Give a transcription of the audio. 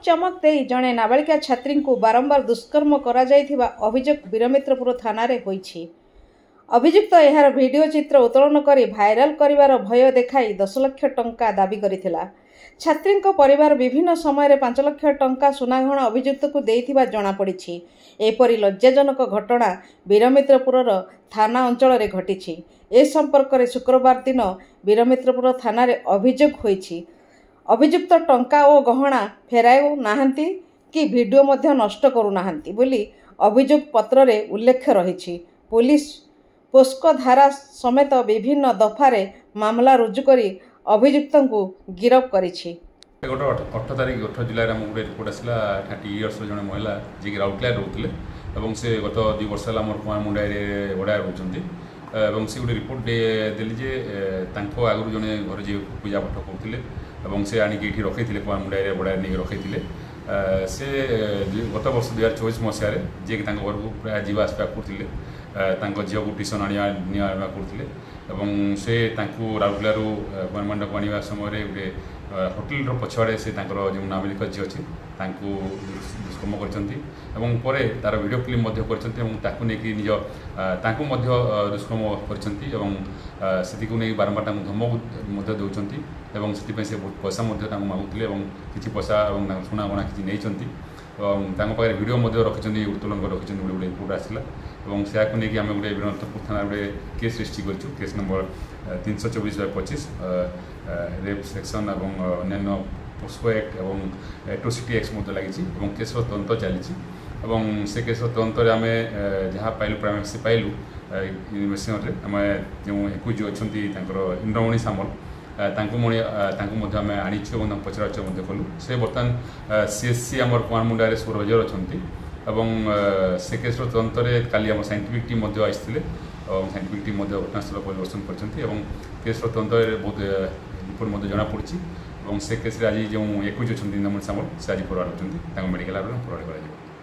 चमक दे जड़े नाबालिका छात्री को बारंबार दुष्कर्म करा जायथिबा अभियोग वीरमित्रपुर थाना रे होईछि। अभियुक्त यार वीडियो चित्र उत्तोलन करी भाइराल करिवार भय देखाई 10 लाख टंका दाबी करिथिला। छात्री परिवार विभिन्न समय 5 लाख टंका सुनागहना अभियुक्त को देइथिबा जणा पड़िछि। एपरि लज्जाजनक घटना वीरमित्रपुर थाना अंचल रे घटिछि। ए संपर्क में शुक्रवार दिन वीरमित्रपुर थाना रे अभियोग होईछि। अभियुक्त टंका और गहना फेराऊ नाहांती कि वीडियो मध्य नष्ट करू नाहांती बोली अभियोग पत्र रे उल्लेख रहिछि। पुलिस पोस्को धारा समेत विभिन्न दफारे मामला रुजु करी अभियुक्त को गिरफ्त करिछि। 8 तारिख 8 जिले में गोटे रिपोर्ट आसला 30 इयर्स जड़े महिला जी राउरकेला रोते और से गत 2 वर्ष है मोर कुआमुंडा भड़ा रोचे और से गोटे रिपोर्ट देली जे आगु जड़े घर जी पूजा पाठ करते से आणिक ये रखी कुआमुंडा भड़ा नहीं रखी से गत वर्ष 2024 मसीह जी घर को प्राय जावास करते झील को ट्यूशन आना करते से राउरकेलू कुआमुंडा को आने समय गोटे होटेल पछुआड़े से जो नाबालिक झी अच्छी दुष्कर्म कर तार वीडियो क्लिप करके निज दुष्कर्म कर बारंबार धमक दौरान से बहुत पैसा मागुले किसी पैसा सुनागणा किसी नहीं वीडियो रखी उत्तोलन कर रखी गोटे रिपोर्ट आसला और नहीं आम गोटे वीरमित्रपुर थाना गोटे केस रजिस्टर करूँ केस नंबर 324/25 रेप सेक्शन और अन्य पोस्को एक्ट और एट्रोसिटी एक्ट लगी केस तदंत चली से केस तदंत आम जहाँ पाइलु प्राइमेसी पाइलु इन्वेस्टिगेशन आम जो एक्यूज अच्छा इंद्रमणि सामल आम आनीचु और पचरा कलु से बर्तमान सीएससी आम कुआमुंडा सुपरभाइजर अच्छा से केस तदंत काली आम साइंटिफिक टीम आसते और साइंटिफिक टीम घटनास्थल परिदर्शन कर तदंत बहुत रिपोर्ट जना पड़ी से केस आज जो एक्यूज अच्छा इंद्रमणि सामल से आज फरवर्ड होती मेडिकल फरवर्ड कर।